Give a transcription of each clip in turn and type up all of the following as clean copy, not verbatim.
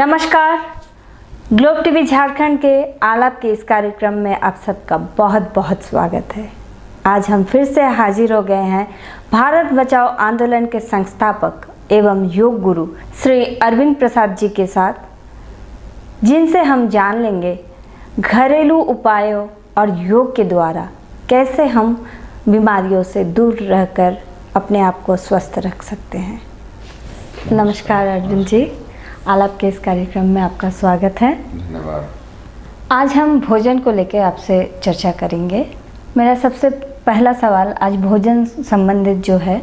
नमस्कार। Globe TV Jharkhand के आलाप के इस कार्यक्रम में आप सबका बहुत बहुत स्वागत है। आज हम फिर से हाजिर हो गए हैं भारत बचाओ आंदोलन के संस्थापक एवं योग गुरु श्री अरविंद प्रसाद जी के साथ, जिनसे हम जान लेंगे घरेलू उपायों और योग के द्वारा कैसे हम बीमारियों से दूर रहकर अपने आप को स्वस्थ रख सकते हैं। नमस्कार अरविंद जी, आलाप के इस कार्यक्रम में आपका स्वागत है। धन्यवाद। आज हम भोजन को लेकर आपसे चर्चा करेंगे। मेरा सबसे पहला सवाल आज भोजन संबंधित जो है,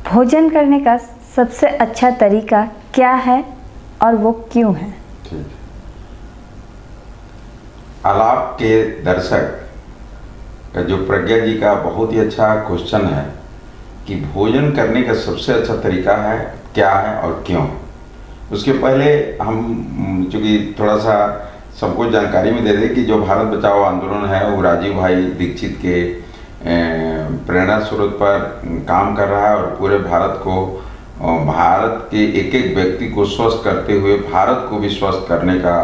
भोजन करने का सबसे अच्छा तरीका क्या है और वो क्यों है? ठीक। आलाप के दर्शक का जो प्रज्ञा जी का बहुत ही अच्छा क्वेश्चन है कि भोजन करने का सबसे अच्छा तरीका है क्या है और क्यों है। उसके पहले हम चूँकि थोड़ा सा सबको जानकारी में दे दें कि जो भारत बचाओ आंदोलन है वो राजीव भाई दीक्षित के प्रेरणा स्रोत पर काम कर रहा है और पूरे भारत को, भारत के एक एक व्यक्ति को स्वस्थ करते हुए भारत को भी स्वस्थ करने का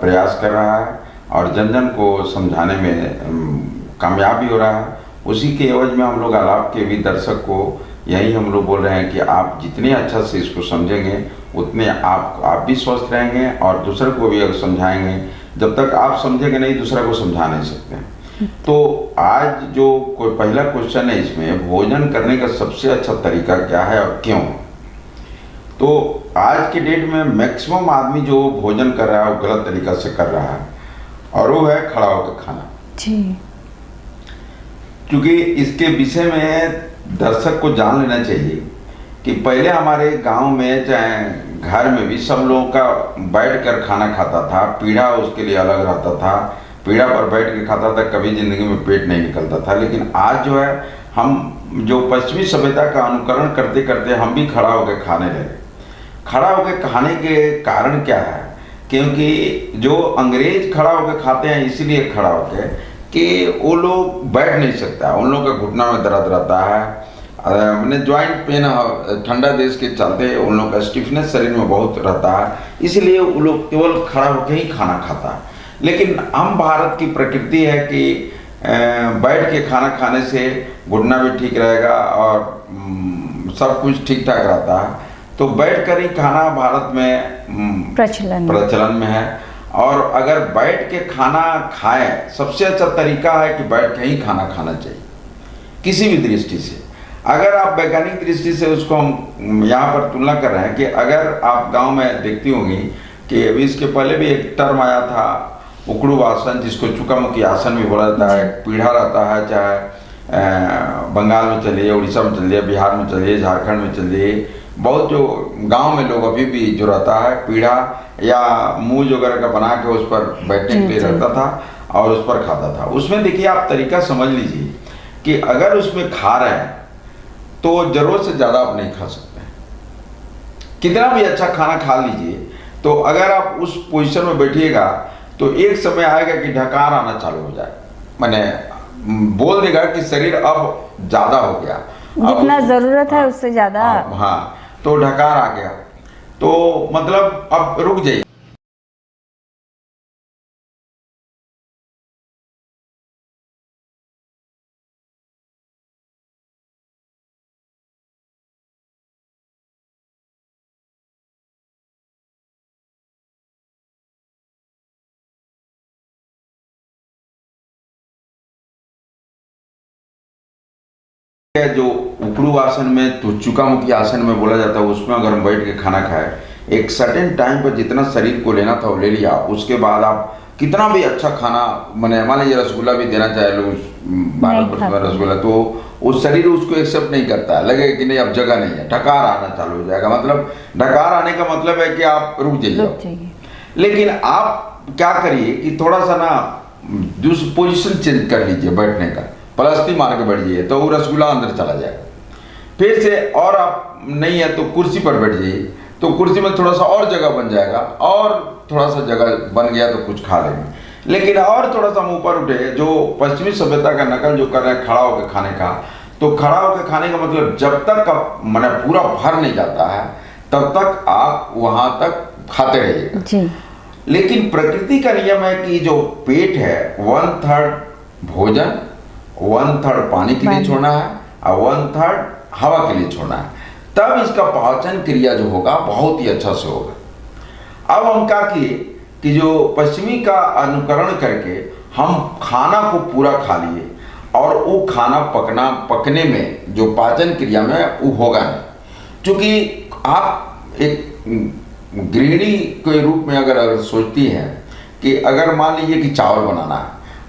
प्रयास कर रहा है और जन जन को समझाने में कामयाब भी हो रहा है। उसी के एवज में हम लोग आलाप के भी दर्शक को यही हम लोग बोल रहे हैं कि आप जितने अच्छा से इसको समझेंगे उतने आप भी स्वस्थ रहेंगे और दूसरे को भी अगर समझाएंगे, जब तक आप समझेंगे नहीं दूसरा को समझा नहीं सकते। तो आज जो कोई पहला क्वेश्चन है इसमें, भोजन करने का सबसे अच्छा तरीका क्या है और क्यों। तो आज के डेट में मैक्सिमम आदमी जो भोजन कर रहा है वो गलत तरीका से कर रहा है और वो है खड़ा होकर खाना जी। क्योंकि इसके विषय में दर्शक को जान लेना चाहिए कि पहले हमारे गांव में चाहे घर में भी सब लोगों का बैठ कर खाना खाता था। पीढ़ा उसके लिए अलग रहता था, पीढ़ा पर बैठ के खाता था, कभी जिंदगी में पेट नहीं निकलता था। लेकिन आज जो है हम जो पश्चिमी सभ्यता का अनुकरण करते करते हम भी खड़ा होकर खाने लगे। खड़ा होकर खाने के कारण क्या है, क्योंकि जो अंग्रेज खड़ा होकर खाते हैं इसीलिए खड़ा होकर कि वो लोग बैठ नहीं सकता, उन लोगों का घुटना में दर्द रहता है, मैंने ज्वाइंट पेन, ठंडा देश के चलते उन लोगों का स्टिफनेस शरीर में बहुत रहता है, इसलिए वो लोग केवल खड़ा होकर ही खाना खाता है। लेकिन हम भारत की प्रकृति है कि बैठ के खाना खाने से घुटना भी ठीक रहेगा और सब कुछ ठीक ठाक रहता है। तो बैठ कर ही खाना भारत में प्रचलन में है और अगर बैठ के खाना खाएं, सबसे अच्छा तरीका है कि बैठ के ही खाना खाना चाहिए किसी भी दृष्टि से। अगर आप वैज्ञानिक दृष्टि से उसको हम यहाँ पर तुलना कर रहे हैं कि अगर आप गांव में देखती होंगी कि अभी इसके पहले भी एक टर्म आया था उकड़ू आसन, जिसको चुकामुखी आसन भी बोला जाता है। पीढ़ा रहता है, चाहे बंगाल में चलिए, उड़ीसा में चलिए, बिहार में चलिए, झारखंड में चलिए, बहुत जो गांव में लोग अभी भी जो रहता है पीढ़ा या मूज वगैरह का बना के उस पर बैठने के लिए रहता था और उस पर खाता था। उसमें देखिए आप तरीका समझ लीजिए कि अगर उसमें खा रहे हैं तो जरूरत से ज़्यादा आप नहीं खा सकते। कितना भी अच्छा खाना खा लीजिए, तो अगर आप उस पोजीशन में बैठिएगा तो एक समय आएगा कि ढकार आना चालू हो जाए, माने बोल देगा कि शरीर अब ज़्यादा हो गया, जितना ज़रूरत है उससे ज़्यादा। हाँ, तो ढकार आ गया, तो मतलब अब रुक जाइए। जो उकड़ू आसन में तो चुकामुखी आसन में बोला जाता है, उसमें अगर हम बैठ के खाना खाएं, एक सर्टेन टाइम पर जितना शरीर को लेना था वो ले लिया। उसके बाद आप कितना भी अच्छा खाना, मैंने मान लीजिए रसगुल्ला भी देना चाहे लोग भारत वर्ष में रसगुल्ला, तो उस शरीर उसको एक्सेप्ट नहीं करता है, लगेगा कि नहीं अब जगह नहीं है, ढकार आना चालू हो जाएगा। मतलब ढकार आने का मतलब है कि आप रुक जाइए। लेकिन आप क्या करिए कि थोड़ा सा ना दूसरी पोजिशन चेंज कर लीजिए बैठने का, पलस्ती मार के बैठ जाइए तो वो रसगुल्ला अंदर चला जाएगा। फिर से और आप नहीं है तो कुर्सी पर बैठ जाइए, तो कुर्सी में थोड़ा सा और जगह बन जाएगा और थोड़ा सा जगह बन गया तो कुछ खा लेंगे। लेकिन और थोड़ा सा हम ऊपर उठे, जो पश्चिमी सभ्यता का नकल जो कर रहे हैं खड़ा होकर खाने का, तो खड़ा होकर खाने का मतलब जब तक मैंने पूरा भर नहीं जाता है तब तक आप वहाँ तक खाते रहिएगा। जी। लेकिन प्रकृति का नियम है कि जो पेट है 1/3 भोजन, 1/3 पानी के लिए छोड़ना है और 1/3 हवा के लिए छोड़ना है, तब इसका पाचन क्रिया जो होगा बहुत ही अच्छा से होगा। अब हम क्या किए कि जो पश्चिमी का अनुकरण करके हम खाना को पूरा खा लिए और वो खाना पकने में जो पाचन क्रिया में वो होगा नहीं। क्योंकि आप एक गृहिणी के रूप में अगर सोचती हैं कि अगर मान लीजिए कि चावल बनाना है,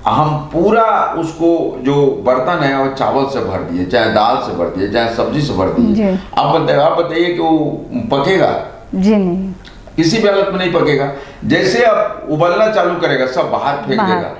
हम पूरा उसको जो बर्तन है वो चावल से भर दिए, चाहे दाल से भर दिए, चाहे सब्जी से भर दिए, आप बताइए कि वो पकेगा? जी नहीं, किसी भी हालत में नहीं पकेगा। जैसे अब उबलना चालू करेगा सब बाहर फेंक देगा।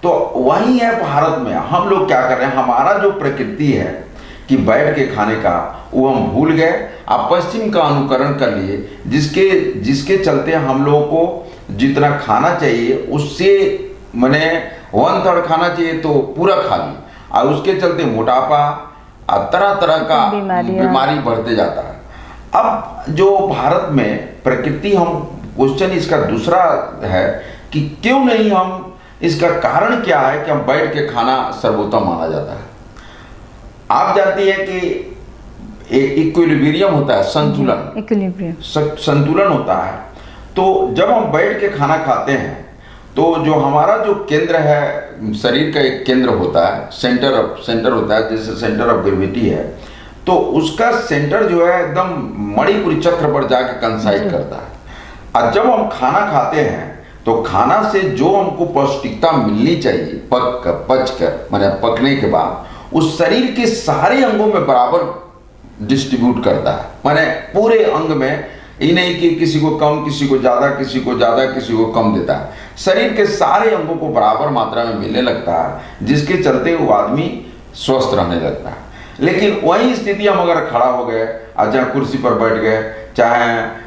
तो वही है भारत में, हम लोग क्या कर रहे हैं, हमारा जो प्रकृति है कि बैठ के खाने का, वो हम भूल गए। आप पश्चिम का अनुकरण कर लिए, जिसके चलते हम लोगों को जितना खाना चाहिए उससे मैंने 1/3 खाना चाहिए तो पूरा खा ली, और उसके चलते मोटापा और तरह तरह का बीमारी बढ़ते जाता है। अब जो भारत में प्रकृति, हम क्वेश्चन इसका दूसरा है कि क्यों नहीं हम, इसका कारण क्या है कि हम बैठ के खाना सर्वोत्तम माना जाता है। आप जानती हैं कि इक्विलिब्रियम होता है, संतुलन होता है। तो जब हम बैठ के खाना खाते हैं तो जो हमारा जो केंद्र है, शरीर का एक केंद्र होता है, सेंटर होता है, जैसे सेंटर ऑफ ग्रेविटी है, तो उसका सेंटर जो है एकदम मणिपुरी चक्र पर जाके कंसाइड करता है। और जब हम खाना खाते हैं तो खाना से जो हमको पौष्टिकता मिलनी चाहिए पचकर माने पकने के बाद, उस शरीर के सारे अंगों में बराबर डिस्ट्रीब्यूट करता है, माने पूरे अंग में। ये नहीं कि किसी को कम, किसी को ज़्यादा, किसी को ज़्यादा, किसी को कम देता है। शरीर के सारे अंगों को बराबर मात्रा में मिलने लगता है, जिसके चलते वो आदमी स्वस्थ रहने लगता है। लेकिन वही स्थिति हम अगर खड़ा हो गए और चाहे कुर्सी पर बैठ गए, चाहे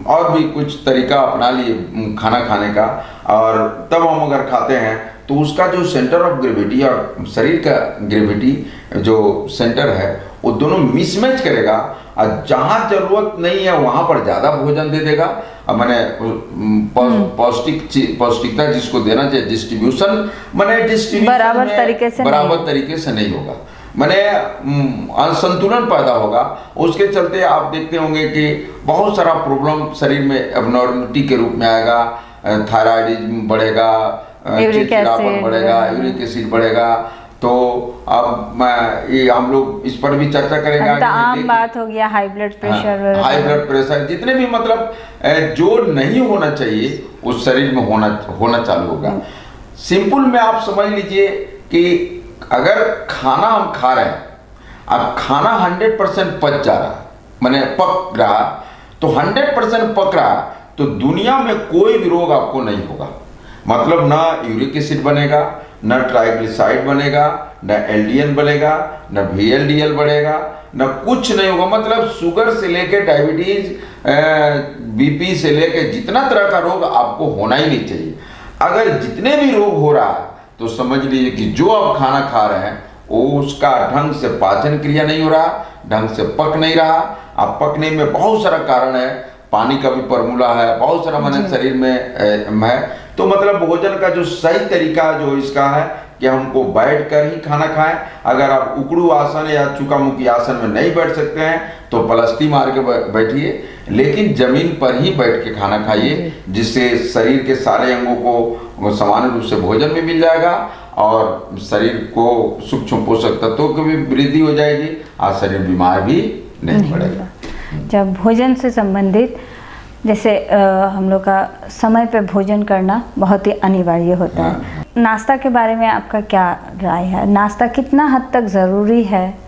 और भी कुछ तरीका अपना लिए खाना खाने का, और तब हम अगर खाते हैं तो उसका जो सेंटर ऑफ ग्रेविटी और शरीर का ग्रेविटी जो सेंटर है वो दोनों मिसमैच करेगा, और जहाँ जरूरत नहीं है वहाँ पर ज़्यादा भोजन दे देगा। मैंने पौष्टिकता जिसको देना चाहिए, डिस्ट्रीब्यूशन बराबर तरीके से नहीं होगा, मैंने असंतुलन पैदा होगा। उसके चलते आप देखते होंगे कि बहुत सारा प्रॉब्लम शरीर में एबनॉर्मलिटी के रूप में आएगा, थायराइडिज्म बढ़ेगा, चिड़चिड़ापन बढ़ेगा, यूरिक एसिड बढ़ेगा। तो अब ये हम लोग इस पर भी चर्चा करेंगे। तो आम बात हो गया हाई ब्लड प्रेशर, जितने भी मतलब जो नहीं होना चाहिए उस शरीर में होना चालू होगा। सिंपल में आप समझ लीजिए कि अगर खाना हम खा रहे हैं, अब खाना 100% पच जा रहा, माने पक रहा, तो 100% पक रहा, तो दुनिया में कोई भी रोग आपको नहीं होगा। मतलब ना यूरिक एसिड बनेगा, न ट्राइग्लिसराइड बनेगा, न एलडीएल बनेगा, न VLDL बढ़ेगा, न कुछ नहीं होगा। मतलब शुगर से लेके डायबिटीज, BP से लेके जितना तरह का रोग आपको होना ही नहीं चाहिए। अगर जितने भी रोग हो रहा है तो समझ लीजिए कि जो आप खाना खा रहे हैं वो उसका ढंग से पाचन क्रिया नहीं हो रहा, ढंग से पक नहीं रहा। अब पकने में बहुत सारा कारण है, पानी का भी फॉर्मूला है, बहुत सारा मैंने शरीर में है। तो मतलब भोजन का जो सही तरीका जो इसका है कि हमको बैठ कर ही खाना खाएं। अगर आप उकड़ू आसन या चुकामुखी आसन में नहीं बैठ सकते हैं तो पलस्ती मार के बैठिए, लेकिन जमीन पर ही बैठ के खाना खाइए, जिससे शरीर के सारे अंगों को समान रूप से भोजन भी मिल जाएगा और शरीर को सूक्ष्म पोषक तत्वों की भी वृद्धि हो जाएगी और शरीर बीमार भी नहीं पड़ेगा। जब भोजन से संबंधित जैसे हम लोग का समय पे भोजन करना बहुत ही अनिवार्य होता है। नाश्ता के बारे में आपका क्या राय है? नाश्ता कितना हद तक ज़रूरी है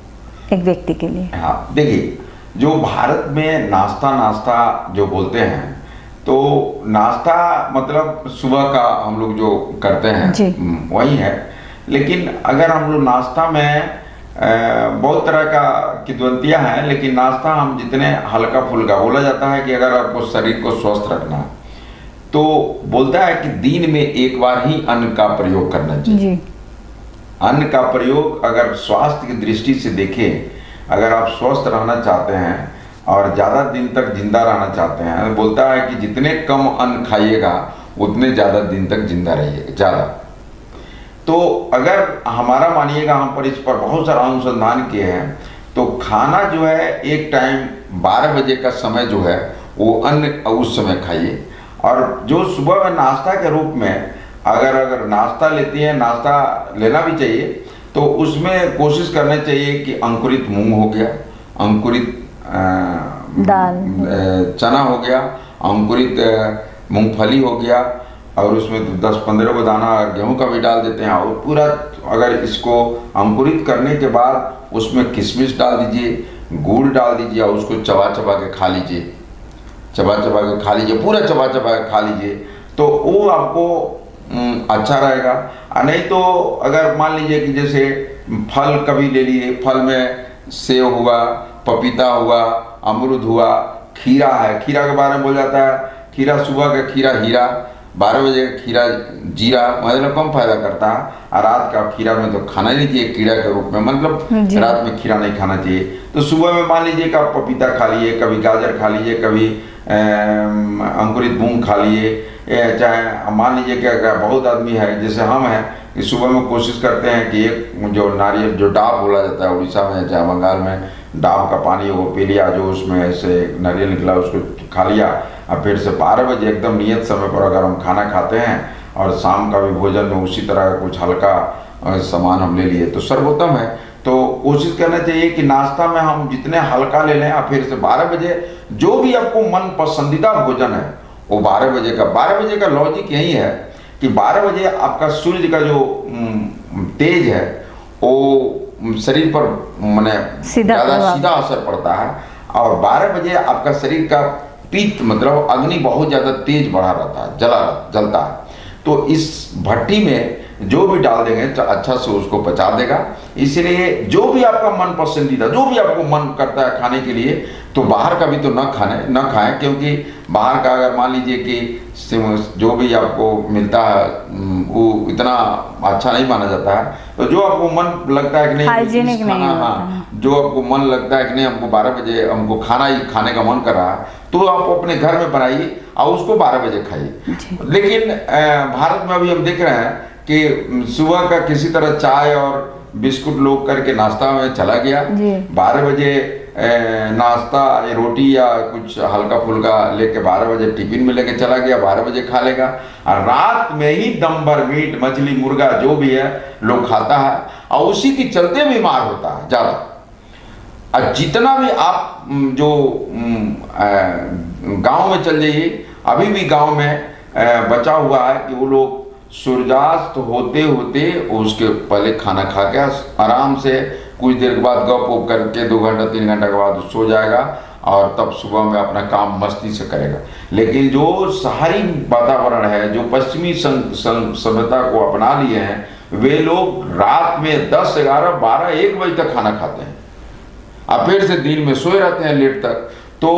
एक व्यक्ति के लिए? हाँ, देखिए, जो भारत में नाश्ता जो बोलते हैं, तो नाश्ता मतलब सुबह का हम लोग जो करते हैं वही है। लेकिन अगर हम लोग नाश्ता में बहुत तरह का किद्वंतियाँ हैं, लेकिन नाश्ता हम जितने हल्का फुल्का, बोला जाता है कि अगर आपको शरीर को स्वस्थ रखना है तो बोलता है कि दिन में एक बार ही अन्न का प्रयोग करना चाहिए। अन्न का प्रयोग अगर स्वास्थ्य की दृष्टि से देखें, अगर आप स्वस्थ रहना चाहते हैं और ज़्यादा दिन तक जिंदा रहना चाहते हैं, बोलता है कि जितने कम अन्न खाइएगा उतने ज़्यादा दिन तक जिंदा रहिएगा ज़्यादा। तो अगर हमारा मानिएगा, हम पर इस पर बहुत सारा अनुसंधान किए हैं, तो खाना जो है एक टाइम 12 बजे का समय जो है वो अन्न उस समय खाइए। और जो सुबह में नाश्ता के रूप में अगर नाश्ता लेती हैं, नाश्ता लेना भी चाहिए, तो उसमें कोशिश करना चाहिए कि अंकुरित मूंग हो गया, अंकुरित दाल, चना हो गया, अंकुरित मूंगफली हो गया, और उसमें 10-15 को दाना गेहूं का भी डाल देते हैं। और पूरा अगर इसको अंकुरित करने के बाद उसमें किशमिश डाल दीजिए, गुड़ डाल दीजिए, और उसको चबा चबा के खा लीजिए, चबा चबा के खा लीजिए, पूरा चबा चबा के खा लीजिए, तो वो आपको अच्छा रहेगा। नहीं तो अगर मान लीजिए कि जैसे फल कभी ले लिए, फल में सेब हुआ, पपीता हुआ, अमरूद हुआ, खीरा है, खीरा के बारे में बोला जाता है खीरा सुबह का खीरा हीरा, 12 बजे का खीरा जीरा, मतलब कम फायदा करता है। और रात का खीरा में तो खाना ही नहीं चाहिए कीड़ा के रूप में, मतलब रात में खीरा नहीं खाना चाहिए। तो सुबह में मान लीजिए कि आप पपीता खा लिए, कभी गाजर खा लीजिए, कभी अंकुरित मूंग खा लिए, चाहे मान लीजिए कि अगर बहुत आदमी है जैसे हम हैं कि सुबह में कोशिश करते हैं कि एक जो नारियल, जो डाब बोला जाता है उड़ीसा में चाहे बंगाल में, डाब का पानी वो पी लिया, जो उसमें से नारियल निकला उसको खा लिया। और फिर से 12 बजे एकदम नियत समय पर अगर हम खाना खाते हैं और शाम का भी भोजन में उसी तरह का कुछ हल्का सामान हम ले लिए तो सर्वोत्तम है। तो कोशिश करना चाहिए कि नाश्ता में हम जितने हल्का ले लें, और फिर से 12 बजे जो भी आपको मन पसंदीदा भोजन है वो 12 बजे का लॉजिक यही है कि 12 बजे आपका सूर्य का जो तेज है वो शरीर पर माने ज़्यादा सीधा असर पड़ता है, और 12 बजे आपका शरीर का पित्त मतलब अग्नि बहुत ज़्यादा तेज बढ़ा रहता है, जलता है। तो इस भट्टी में जो भी डाल देंगे अच्छा से उसको पचा देगा। इसलिए जो भी आपका मन पसंदीदा, जो भी आपको मन करता है खाने के लिए, तो बाहर का भी तो न खाएं, क्योंकि बाहर का अगर मान लीजिए कि जो भी आपको मिलता है वो इतना अच्छा नहीं माना जाता है। तो जो आपको मन लगता है कि नहीं हाइजीनिक नहीं होता, हाँ, जो आपको मन लगता है कि नहीं हमको 12 बजे हमको खाने का मन कर रहा है, तो आप अपने घर में बनाइए और उसको 12 बजे खाइए। लेकिन भारत में अभी हम देख रहे हैं कि सुबह का किसी तरह चाय और बिस्कुट लोग करके नाश्ता में चला गया, 12 बजे नाश्ता रोटी या कुछ हल्का फुल्का लेके 12 बजे टिफिन में लेके चला गया, 12 बजे खा लेगा, और रात में ही दम भर मीट मछली मुर्गा जो भी है लोग खाता है, और उसी के चलते बीमार होता है ज़्यादा। और जितना भी आप जो गांव में चल जाइए, अभी भी गांव में बचा हुआ है कि वो लोग सूर्यास्त होते होते उसके पहले खाना खा के आराम से कुछ देर के बाद गप वप करके 2 घंटा 3 घंटा के बाद सो जाएगा, और तब सुबह में अपना काम मस्ती से करेगा। लेकिन जो शहरी वातावरण है, जो पश्चिमी सभ्यता को अपना लिए हैं, वे लोग रात में 10, 11, 12, 1 बजे तक खाना खाते हैं और फिर से दिन में सोए रहते हैं लेट तक। तो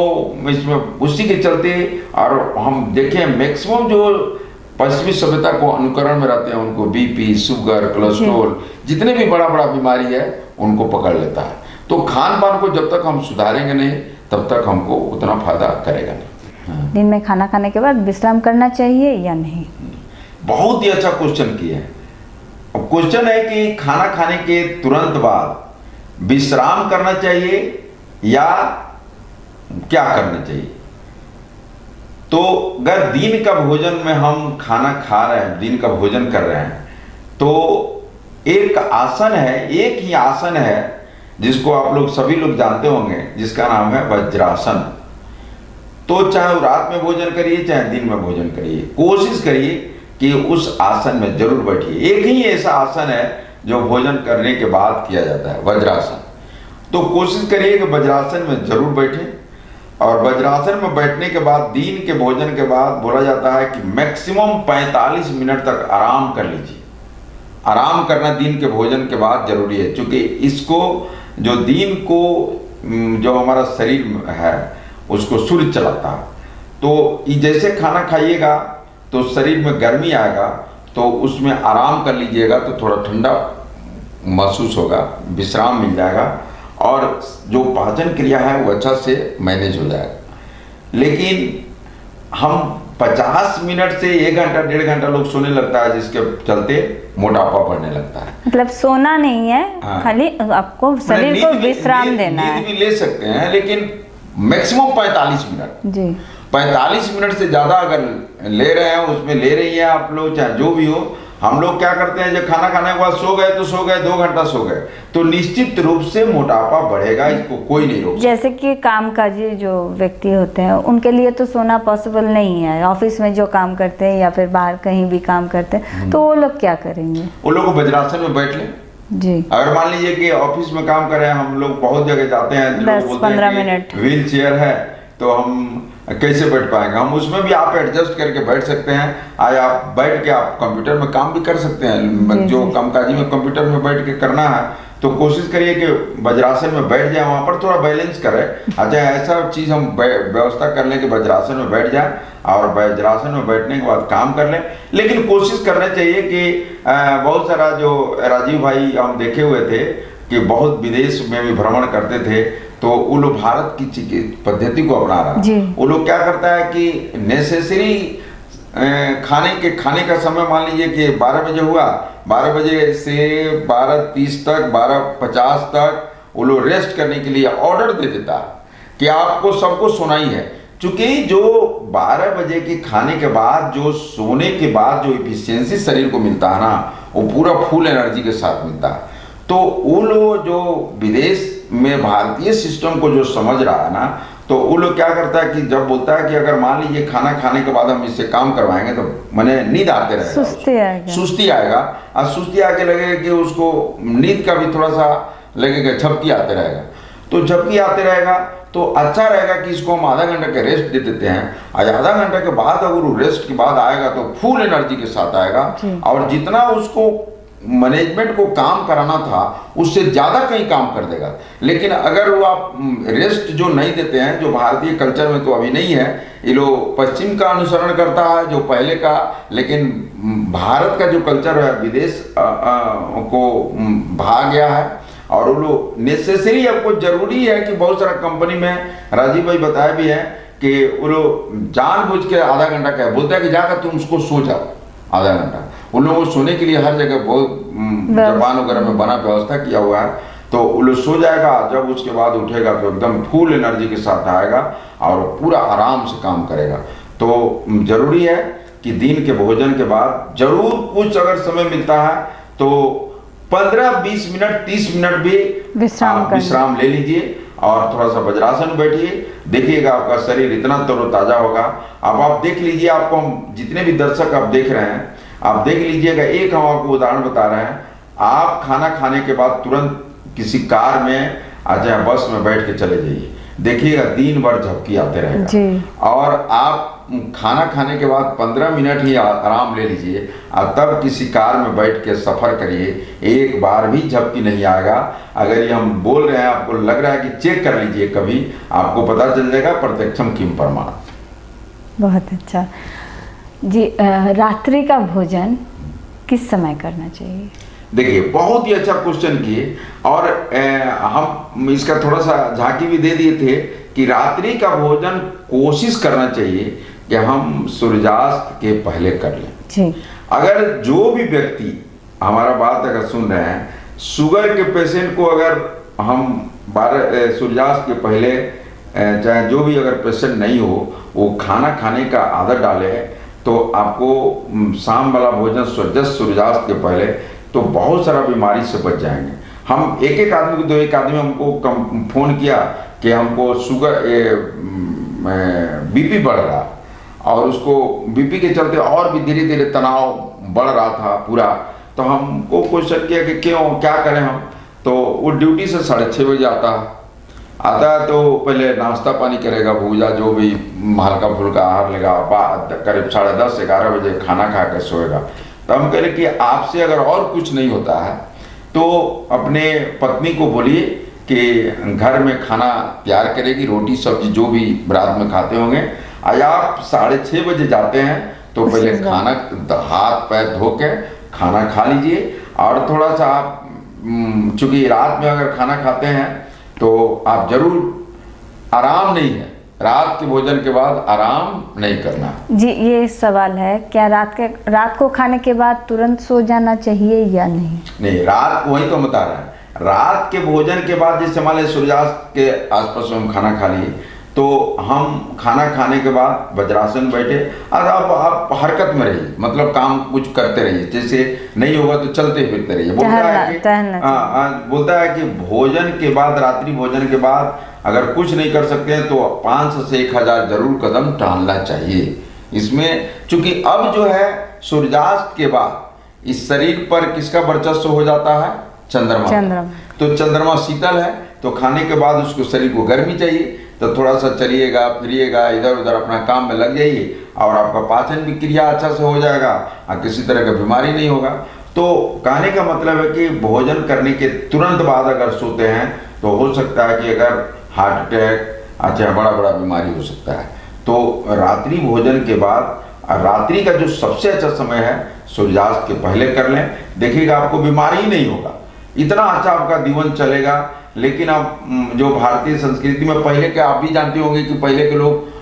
इसमें उसी के चलते, और हम देखें मैक्सिमम जो पश्चिमी सभ्यता को अनुकरण में रहते हैं उनको बीपी, शुगर, कोलेस्ट्रॉल, जितने भी बड़ा बीमारी है उनको पकड़ लेता है। तो खान पान को जब तक हम सुधारेंगे नहीं तब तक हमको उतना फायदा करेगा नहीं। दिन में खाना खाने के बाद विश्राम करना चाहिए या नहीं? बहुत ही अच्छा क्वेश्चन किया है। अब क्वेश्चन है कि खाना खाने के तुरंत बाद विश्राम करना चाहिए या क्या करना चाहिए। तो अगर दिन का भोजन में हम खाना खा रहे हैं, दिन का भोजन कर रहे हैं, तो एक आसन है, एक ही आसन है जिसको आप लोग सभी लोग जानते होंगे, जिसका नाम है वज्रासन। तो चाहे रात में भोजन करिए चाहे दिन में भोजन करिए, कोशिश करिए कि उस आसन में जरूर बैठिए। एक ही ऐसा आसन है जो भोजन करने के बाद किया जाता है, वज्रासन। तो कोशिश करिए कि वज्रासन में जरूर बैठें, और वज्रासन में बैठने के बाद दिन के भोजन के बाद बोला जाता है कि मैक्सिमम 45 मिनट तक आराम कर लीजिए। आराम करना दिन के भोजन के बाद जरूरी है, क्योंकि इसको जो दिन को जो हमारा शरीर है उसको सूर्य चलाता है। तो जैसे खाना खाइएगा तो शरीर में गर्मी आएगा, तो उसमें आराम कर लीजिएगा तो थोड़ा ठंडा महसूस होगा, विश्राम मिल जाएगा। और जो पाचन क्रिया है वो अच्छा से मैनेज हो जाएगा। लेकिन हम 50 मिनट से 1 घंटा 1.5 घंटा लोग सोने लगता है, जिसके चलते मोटापा बढ़ने लगता है। मतलब सोना नहीं है, हाँ। खाली आपको शरीर को विश्राम देना है। नींद भी ले सकते हैं, लेकिन मैक्सिमम 45 मिनट जी 45 मिनट से ज़्यादा अगर ले रहे हैं, उसमें ले रही है आप लोग, चाहे जो भी हो। हम लोग क्या करते हैं, जब खाना खाने के बाद सो गए तो सो गए, 2 घंटा सो गए, तो निश्चित रूप से मोटापा बढ़ेगा, इसको कोई नहीं रोक। जैसे कि कामकाजी जो व्यक्ति होते हैं उनके लिए तो सोना पॉसिबल नहीं है, ऑफिस में जो काम करते हैं या फिर बाहर कहीं भी काम करते हैं, तो वो लोग क्या करेंगे? वो लोग वज्रासन में बैठ लें। जी अगर मान लीजिए कि ऑफिस में काम कर रहे हैं, हम लोग बहुत जगह जाते हैं, लोग 10-15 मिनट व्हील चेयर है तो हम कैसे बैठ पाएंगे, हम उसमें भी आप एडजस्ट करके बैठ सकते हैं। आज आप बैठ के आप कंप्यूटर में काम भी कर सकते हैं, जो कामकाजी में कंप्यूटर में बैठ के करना है तो कोशिश करिए कि वज्रासन में बैठ जाए, वहाँ पर थोड़ा बैलेंस करें। अच्छा, ऐसा चीज़ हम व्यवस्था कर लें कि वज्रासन में बैठ जाए और वज्रासन में बैठने के बाद काम कर लें। लेकिन कोशिश करना चाहिए कि बहुत सारा जो राजीव भाई हम देखे हुए थे कि बहुत विदेश में भी भ्रमण करते थे, तो वो लोग भारत की पद्धति को अपना रहा है। वो लोग क्या करता है कि नेसेसरी खाने का समय मान लीजिए कि 12 बजे हुआ, 12 बजे से 12:30 तक, 12:50 तक वो लोग रेस्ट करने के लिए ऑर्डर दे देता है कि आपको सबको सोना ही है। चूंकि जो 12 बजे के खाने के बाद जो सोने के बाद जो इफिशियंसी शरीर को मिलता है ना, वो पूरा फुल एनर्जी के साथ मिलता है। तो वो लोग जो विदेश में भारतीय सिस्टम को जो समझ रहा है ना, तो वो लोग क्या करता है कि जब बोलता है कि अगर मान लीजिए खाना खाने के बाद हम इससे काम करवाएंगे तो मैंने नींद आते रहेगा, सुस्ती आएगा और सुस्ती आके लगेगा कि उसको नींद का भी थोड़ा सा लगेगा, झपकी आते रहेगा। तो झपकी आते रहेगा तो अच्छा रहेगा कि इसको हम आधा घंटा का रेस्ट दे देते हैं। आज आधा घंटा के बाद अगर वो रेस्ट के बाद आएगा तो फुल एनर्जी के साथ आएगा और जितना उसको मैनेजमेंट को काम कराना था उससे ज़्यादा कहीं काम कर देगा। लेकिन अगर वो आप रेस्ट जो नहीं देते हैं, जो भारतीय कल्चर में तो अभी नहीं है, ये लोग पश्चिम का अनुसरण करता है जो पहले का, लेकिन भारत का जो कल्चर है विदेश को भाग गया है। और वो लोग नेसेसरी, आपको जरूरी है कि बहुत सारा कंपनी में राजीव भाई बताया भी है कि वो लोग जानबूझ के आधा घंटा क्या बोलते हैं कि जाकर तुम उसको सो जाओ आधा घंटा। उन लोगों को सोने के लिए हर जगह बहुत जापान वगैरह में बना व्यवस्था किया हुआ है, तो वो लोग सो जाएगा, जब उसके बाद उठेगा तो एकदम फुल एनर्जी के साथ आएगा और पूरा आराम से काम करेगा। तो जरूरी है कि दिन के भोजन के बाद जरूर कुछ अगर समय मिलता है तो 15-20 मिनट 30 मिनट भी विश्राम ले लीजिए और थोड़ा सा वज्रासन में बैठिए। देखिएगा आपका शरीर इतना तरोताजा होगा। अब आप देख लीजिए, आपको हम जितने भी दर्शक आप देख रहे हैं, आप देख लीजिएगा, एक हम आपको उदाहरण बता रहे हैं। आप खाना खाने के बाद तुरंत किसी कार में चाहे बस में बैठ के चले जाइए, देखिएगा दिन भर झपकी आते रहेगा। और आप खाना खाने के बाद 15 मिनट ही आराम ले लीजिए और तब किसी कार में बैठ के सफ़र करिए, एक बार भी झपकी नहीं आएगा। अगर ये हम बोल रहे हैं, आपको लग रहा है कि चेक कर लीजिए, कभी आपको पता चल जाएगा, प्रत्यक्षम किम प्रमाणम। बहुत अच्छा जी। रात्रि का भोजन किस समय करना चाहिए? देखिए, बहुत ही अच्छा क्वेश्चन किए और हम इसका थोड़ा सा झांकी भी दे दिए थे कि रात्रि का भोजन कोशिश करना चाहिए कि हम सूर्यास्त के पहले कर लें जी। अगर जो भी व्यक्ति हमारा बात अगर सुन रहे हैं, शुगर के पेशेंट को अगर हम सूर्यास्त के पहले, चाहे जो भी अगर पेशेंट नहीं हो, वो खाना खाने का आदत डाले तो आपको शाम वाला भोजन सूर्यास्त के पहले, तो बहुत सारा बीमारी से बच जाएंगे। हम एक आदमी को, 2 आदमी हमको फ़ोन किया कि हमको शुगर बीपी बढ़ रहा और उसको बीपी के चलते और भी धीरे धीरे तनाव बढ़ रहा था पूरा। तो हमको क्वेश्चन किया कि क्यों, क्या करें हम। तो वो ड्यूटी से 6:30 बजे आता है तो पहले नाश्ता पानी करेगा, भूजा जो भी हल्का फुल्का आहार लेगा, करीब 10:30-11 बजे खाना खा कर सोएगा। तो हम कह रहे कि आपसे अगर और कुछ नहीं होता है तो अपने पत्नी को बोलिए कि घर में खाना तैयार करेगी, रोटी सब्जी जो भी रात में खाते होंगे। आज आप 6:30 बजे जाते हैं तो पहले खाना हाथ पैर धो के खाना खा लीजिए। और थोड़ा सा आप चूँकि रात में अगर खाना खाते हैं तो आप जरूर, आराम नहीं है, रात के भोजन के बाद आराम नहीं करना। जी, ये सवाल है, क्या रात को खाने के बाद तुरंत सो जाना चाहिए या नहीं? नहीं, रात, वही तो बता रहे हैं, रात के भोजन के बाद जैसे मान लें सूर्यास्त के आसपास हम खाना खा लिए, तो हम खाना खाने के बाद वज्रासन बैठे और अब आप हरकत में रहिए, मतलब काम कुछ करते रहिए, जैसे नहीं होगा तो चलते फिरते रहिए। बोलता है कि भोजन के बाद, रात्रि भोजन के बाद अगर कुछ नहीं कर सकते हैं तो 500 से 1000 जरूर कदम टहलना चाहिए। इसमें चूंकि अब जो है सूर्यास्त के बाद इस शरीर पर किसका वर्चस्व हो जाता है? चंद्रमा। तो चंद्रमा शीतल है, तो खाने के बाद उसको शरीर को गर्मी चाहिए, तो थोड़ा सा चलिएगा, फिरिएगा, इधर उधर अपना काम में लग जाइए और आपका पाचन भी क्रिया अच्छा से हो जाएगा और किसी तरह का बीमारी नहीं होगा। तो कहने का मतलब है कि भोजन करने के तुरंत बाद अगर सोते हैं तो हो सकता है कि अगर हार्ट अटैक, अच्छा बड़ा बीमारी हो सकता है। तो रात्रि भोजन के बाद, रात्रि का जो सबसे अच्छा समय है सूर्यास्त के पहले कर लें, देखिएगा आपको बीमारी ही नहीं होगा, इतना अच्छा आपका जीवन चलेगा। लेकिन अब जो भारतीय संस्कृति में पहले के, आप भी जानते होंगे कि पहले के लोग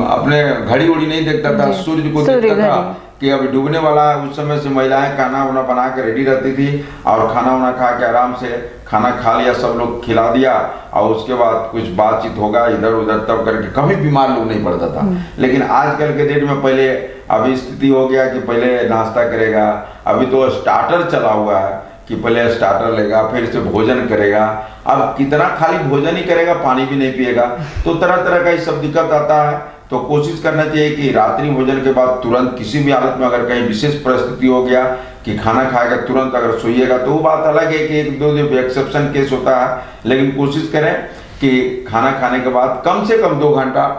अपने घड़ी उड़ी नहीं देखता था, सूर्य को देखता था कि अभी डूबने वाला है। उस समय से महिलाएं खाना वाना बना के रेडी रहती थी और खाना वाना खा के आराम से खाना खा लिया, सब लोग खिला दिया और उसके बाद कुछ बातचीत होगा इधर उधर, तब करके कभी बीमार लोग नहीं पड़ता था। लेकिन आजकल के डेट में पहले अभी स्थिति हो गया कि पहले नाश्ता करेगा, अभी तो स्टार्टर चला हुआ है कि पहले स्टार्टर लेगा फिर से भोजन करेगा। अब कितना खाली भोजन ही करेगा, पानी भी नहीं पिएगा, तो तरह तरह का ये सब दिक्कत आता है। तो कोशिश करना चाहिए कि रात्रि भोजन के बाद तुरंत किसी भी हालत में अगर कहीं विशेष परिस्थिति हो गया कि खाना खाएगा तुरंत अगर सोइएगा, तो वो बात अलग है कि 1-2 एक्सेप्शन केस होता है। लेकिन कोशिश करें कि खाना खाने के बाद कम से कम 2 घंटा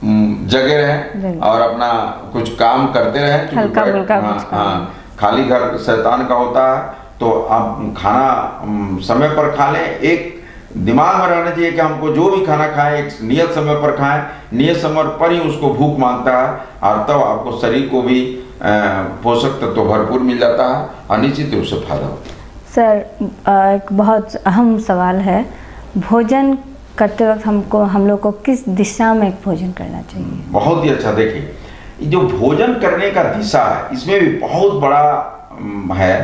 जगे रहें और अपना कुछ काम करते रहें। हाँ, खाली घर शैतान का होता है, तो आप खाना समय पर खा लें। एक दिमाग में रहना चाहिए कि हमको जो भी खाना खाएं एक नियत समय पर खाएं, नियत समय पर ही उसको भूख मांगता है और तब आपको शरीर को भी पोषक तत्व भरपूर मिल जाता है और निश्चित रूप से फायदा होता है। सर, एक बहुत अहम सवाल है, भोजन करते वक्त हम लोग को किस दिशा में भोजन करना चाहिए? बहुत ही अच्छा, देखिए जो भोजन करने का दिशा है इसमें भी बहुत बड़ा है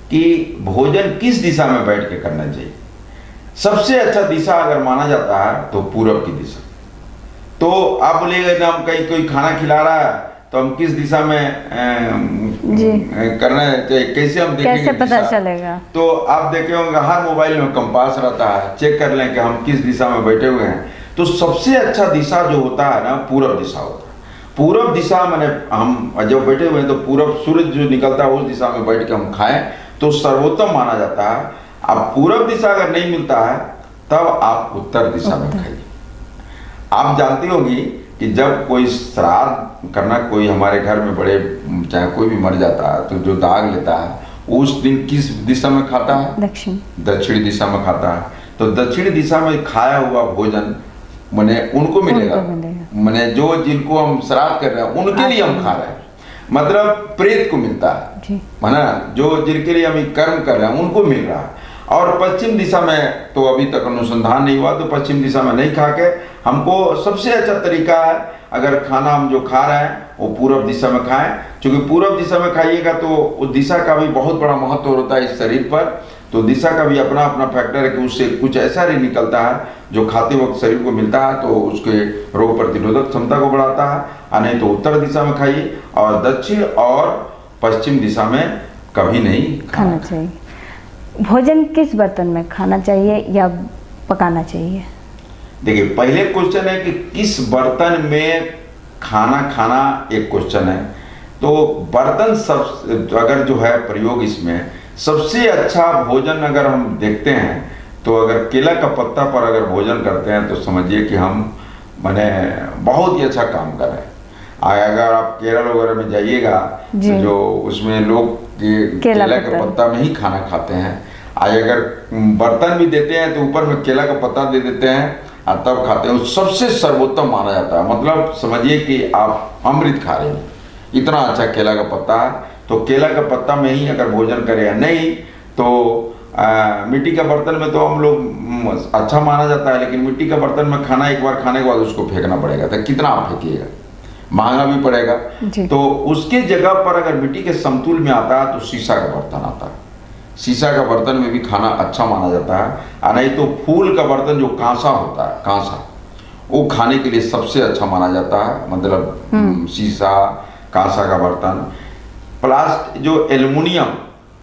कि भोजन किस दिशा में बैठ के करना चाहिए। सबसे अच्छा दिशा अगर माना जाता है तो पूरब की दिशा। तो आप बोलिएगा हम कहीं कोई खाना खिला रहा है तो हम किस दिशा में करना चाहिए, कैसे हम देखेंगे, कैसे पता चलेगा? तो आप देखे होंगे हर मोबाइल में कंपास रहता है, चेक कर लें कि हम किस दिशा में बैठे हुए हैं। तो सबसे अच्छा दिशा जो होता है ना, पूरब दिशा होता है। पूरब दिशा मैंने हम जब बैठे हुए हैं तो पूरब सूर्य जो निकलता है उस दिशा में बैठ के हम खाएं तो सर्वोत्तम माना जाता है। अब पूरब दिशा अगर नहीं मिलता है तब आप उत्तर दिशा में खाइए। आप जानती होंगी कि जब कोई श्राद्ध करना, कोई हमारे घर में बड़े चाहे कोई भी मर जाता है तो जो दाग लेता है उस दिन किस दिशा में खाता है? दक्षिण दिशा में खाता है। तो दक्षिण दिशा में खाया हुआ भोजन मने उनको मिलेगा, मने जो जिनको हम श्राद्ध कर रहे हैं उनके लिए हम खा रहे हैं, मतलब प्रेत को मिलता है ना, जो जिनके लिए हम कर्म कर रहे हैं उनको मिल रहा है। और पश्चिम दिशा में तो अभी तक अनुसंधान नहीं हुआ, तो पश्चिम दिशा में नहीं खा के हमको सबसे अच्छा तरीका है अगर खाना हम जो खा रहे हैं वो पूरब दिशा में खाएं। क्योंकि पूरब दिशा में खाइएगा तो उस दिशा का भी बहुत बड़ा महत्व होता है इस शरीर पर। तो दिशा का भी अपना अपना फैक्टर है कि उससे कुछ ऐसा ही निकलता है जो खाते वक्त शरीर को मिलता है, तो उसके रोग प्रतिरोधक क्षमता को बढ़ाता है। और नहीं तो उत्तर दिशा में खाइए और दक्षिण और पश्चिम दिशा में कभी नहीं खाना चाहिए। भोजन किस बर्तन में खाना चाहिए या पकाना चाहिए? देखिए, पहले क्वेश्चन है कि किस बर्तन में खाना एक क्वेश्चन है। तो बर्तन सब अगर जो है प्रयोग इसमें सबसे अच्छा भोजन अगर हम देखते हैं तो अगर केला का पत्ता पर अगर भोजन करते हैं तो समझिए कि हम माने बहुत ही अच्छा काम कर रहे हैं। अगर आप केरल वगैरह में जाइएगा तो जो उसमें लोग केला के पत्ता में ही खाना खाते हैं। अगर बर्तन भी देते हैं तो ऊपर में केला का पत्ता दे देते हैं और तब खाते हैं, सबसे सर्वोत्तम माना जाता है। मतलब समझिए कि आप अमृत खा रहे हैं, इतना अच्छा केला का पत्ता है। तो केला का पत्ता में ही अगर भोजन करें, नहीं तो मिट्टी का बर्तन में तो हम लोग अच्छा माना जाता है, लेकिन मिट्टी का बर्तन में खाना एक बार खाने के बाद उसको फेंकना पड़ेगा, तो कितना आप फेंकिएगा, महंगा भी पड़ेगा। तो उसके जगह पर अगर मिट्टी के समतुल में आता है तो शीशा का बर्तन आता है। शीशा का बर्तन में भी खाना अच्छा माना जाता है, और नहीं तो फूल का बर्तन जो कांसा होता है, कांसा, वो खाने के लिए सबसे अच्छा माना जाता है। मतलब शीशा, कांसा का बर्तन। प्लास्टिक जो एल्युमिनियम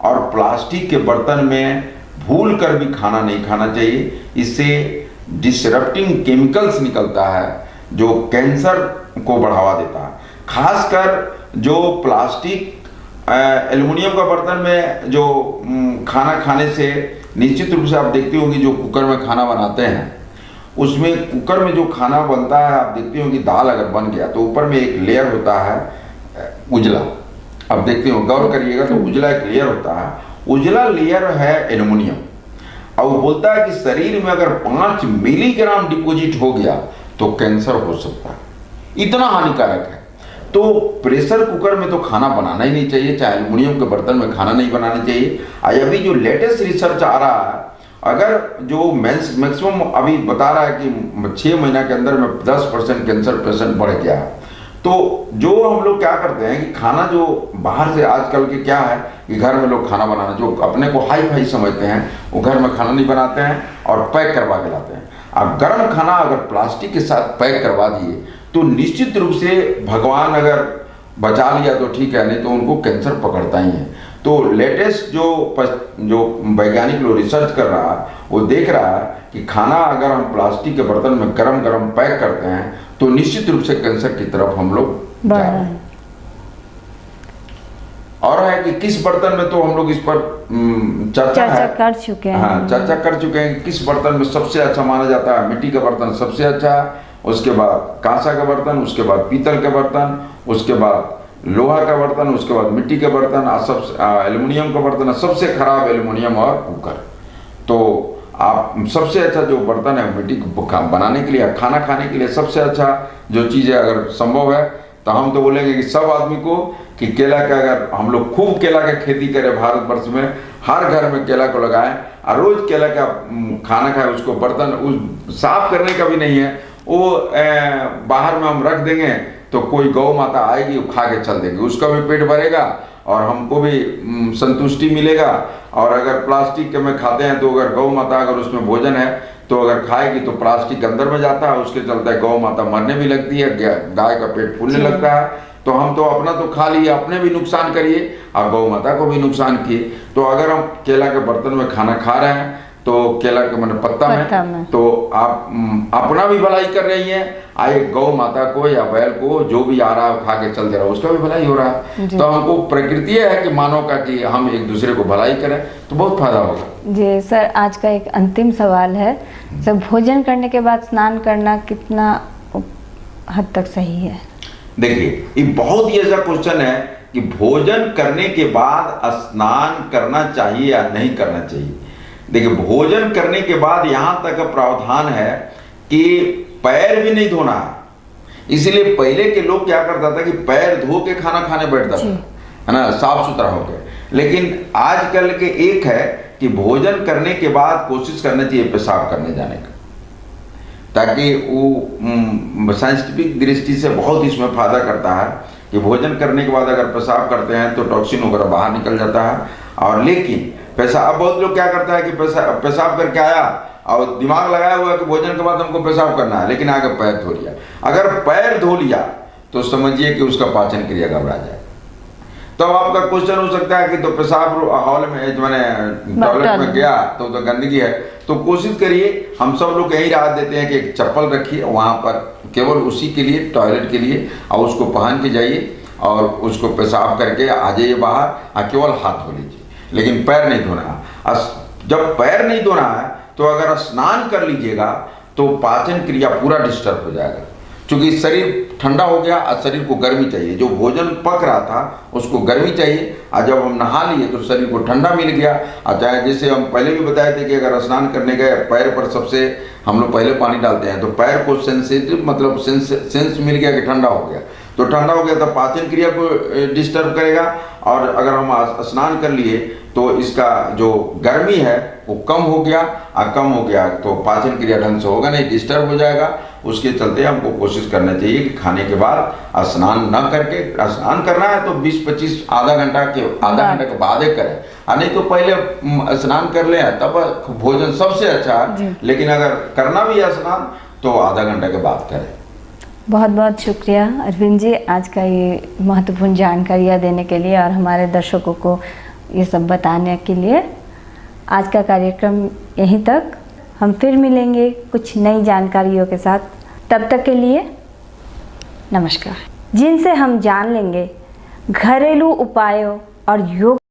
और प्लास्टिक के बर्तन में भूल कर भी खाना नहीं खाना चाहिए। इससे डिसरप्टिंग केमिकल्स निकलता है जो कैंसर को बढ़ावा देता है। खासकर जो प्लास्टिक एल्युमिनियम का बर्तन में जो खाना खाने से निश्चित रूप से आप देखते होंगे, जो कुकर में खाना बनाते हैं उसमें कुकर में जो खाना बनता है, आप देखते होंगे दाल अगर बन गया तो ऊपर में एक लेयर होता है उजला, आप देखते हो, गौर करिएगा तो उजला एक लेयर होता है। उजला लेयर है एल्युमिनियम, और वो बोलता है कि शरीर में अगर 5 मिलीग्राम डिपॉजिट हो गया तो कैंसर हो सकता है, इतना हानिकारक है। तो प्रेशर कुकर में तो खाना बनाना ही नहीं चाहिए, चाहे एल्युमिनियम के बर्तन में खाना नहीं बनाना चाहिए। अभी जो लेटेस्ट रिसर्च आ रहा है, अगर जो मैक्सिमम अभी बता रहा है कि 6 महीना के अंदर में 10% कैंसर पेशेंट बढ़ गया है। तो जो हम लोग क्या करते हैं कि खाना जो बाहर से आजकल के क्या है कि घर में लोग खाना बनाना, जो अपने को हाई फाई समझते हैं, वो घर में खाना नहीं बनाते हैं और पैक करवा के लाते हैं। अब गर्म खाना अगर प्लास्टिक के साथ पैक करवा दिए तो निश्चित रूप से भगवान अगर बचा लिया तो ठीक है, नहीं तो उनको कैंसर पकड़ता ही है। तो लेटेस्ट जो वैज्ञानिक लोग रिसर्च कर रहा है, वो देख रहा है कि खाना अगर हम प्लास्टिक के बर्तन में गरम गरम पैक करते हैं तो निश्चित रूप से कैंसर की तरफ हम लोग जा रहे हैं। और है कि किस बर्तन में, तो हम लोग इस पर चर्चा कर चुके हैं। हाँ, चर्चा कर चुके हैं कि किस बर्तन में सबसे अच्छा माना जाता है। मिट्टी का बर्तन सबसे अच्छा है, उसके बाद कांसा का बर्तन, उसके बाद पीतल का बर्तन, उसके बाद लोहा का बर्तन, उसके बाद मिट्टी के बर्तन, एल्युमिनियम का बर्तन। सबसे खराब एल्युमिनियम और कुकर। तो आप सबसे अच्छा जो बर्तन है मिट्टी को बनाने के लिए, खाना खाने के लिए सबसे अच्छा जो चीज़ है, अगर संभव है तो हम तो बोलेंगे कि सब आदमी को कि केला का, अगर हम लोग खूब केला का खेती करें भारतवर्ष में, हर घर में केला को लगाएं और रोज केला का खाना खाएं। उसको बर्तन उस साफ करने का भी नहीं है, वो बाहर में हम रख देंगे तो कोई गौ माता आएगी, वो खा के चल देगी, उसका भी पेट भरेगा और हमको भी संतुष्टि मिलेगा। और अगर प्लास्टिक के में खाते हैं तो अगर गौ माता अगर उसमें भोजन है तो अगर खाएगी तो प्लास्टिक अंदर में जाता है, उसके चलते गौ माता मरने भी लगती है, गाय का पेट फूलने लगता है। तो हम तो अपना तो खा लिए, अपने भी नुकसान करिए और गौ माता को भी नुकसान किए। तो अगर हम केला के बर्तन में खाना खा रहे हैं तो केला के मैंने पत्ता में तो आप अपना भी भलाई कर रही हैं, आए गौ माता को या बैल को जो भी आ रहा है खा के चल दे रहा है, उसका भी भलाई हो रहा है। तो हमको प्रकृति है कि मानव का कि हम एक दूसरे को भलाई करें तो बहुत फायदा होगा। जी सर, आज का एक अंतिम सवाल है, सर भोजन करने के बाद स्नान करना कितना हद तक सही है? देखिए, ये बहुत ही ऐसा क्वेश्चन है कि भोजन करने के बाद स्नान करना चाहिए या नहीं करना चाहिए। देखिए, भोजन करने के बाद यहाँ तक प्रावधान है कि पैर भी नहीं धोना है। इसलिए पहले के लोग क्या करता था कि पैर धो के खाना खाने बैठता था, है ना, साफ सुथरा होकर। लेकिन आजकल के एक है कि भोजन करने के बाद कोशिश करना चाहिए पेशाब करने जाने का, ताकि वो साइंटिफिक दृष्टि से बहुत इसमें फायदा करता है कि भोजन करने के बाद अगर पेशाब करते हैं तो टॉक्सिन वगैरह बाहर निकल जाता है। और लेकिन पेशाब, बहुत लोग क्या करता है कि पेशाब करके आया और दिमाग लगाया हुआ कि भोजन के बाद हमको पेशाब करना है, लेकिन आगे पैर धो लिया। अगर पैर धो लिया तो समझिए कि उसका पाचन क्रिया घबरा जाए। तो आपका क्वेश्चन हो सकता है कि तो पेशाब हॉल में, मैंने टॉयलेट में गया तो गंदगी है, तो कोशिश करिए, हम सब लोग यही राय देते हैं कि एक चप्पल रखिए वहाँ पर, केवल उसी के लिए, टॉयलेट के लिए, और उसको पहन के जाइए और उसको पेशाब करके आ जाइए बाहर, और केवल हाथ धो लीजिए, लेकिन पैर नहीं धोना है। जब पैर नहीं धोना है तो अगर स्नान कर लीजिएगा तो पाचन क्रिया पूरा डिस्टर्ब हो जाएगा, क्योंकि शरीर ठंडा हो गया और शरीर को गर्मी चाहिए। जो भोजन पक रहा था उसको गर्मी चाहिए, और जब हम नहा लिए तो शरीर को ठंडा मिल गया। और चाहे जैसे हम पहले भी बताए थे कि अगर स्नान करने गए, पैर पर सबसे हम लोग पहले पानी डालते हैं तो पैर को सेंसिटिव, मतलब सेंस मिल गया कि ठंडा हो गया, तो तो ठंडा हो गया तो पाचन क्रिया को डिस्टर्ब करेगा, और अगर हम स्नान कर लिए तो इसका जो गर्मी है वो कम हो गया, और कम हो गया तो पाचन क्रिया ढंग से होगा नहीं, डिस्टर्ब हो जाएगा। उसके चलते हमको कोशिश करना चाहिए कि खाने के बाद स्नान न करके, स्नान करना है तो 20-25 आधा घंटा के बाद ही करें, और नहीं तो पहले स्नान कर ले तब भोजन सबसे अच्छा है। लेकिन अगर करना भी है स्नान तो आधा घंटा के बाद करें। बहुत बहुत शुक्रिया अरविंद जी, आज का ये महत्वपूर्ण जानकारियाँ देने के लिए और हमारे दर्शकों को ये सब बताने के लिए। आज का कार्यक्रम यहीं तक, हम फिर मिलेंगे कुछ नई जानकारियों के साथ। तब तक के लिए नमस्कार। जिनसे हम जान लेंगे घरेलू उपायों और योग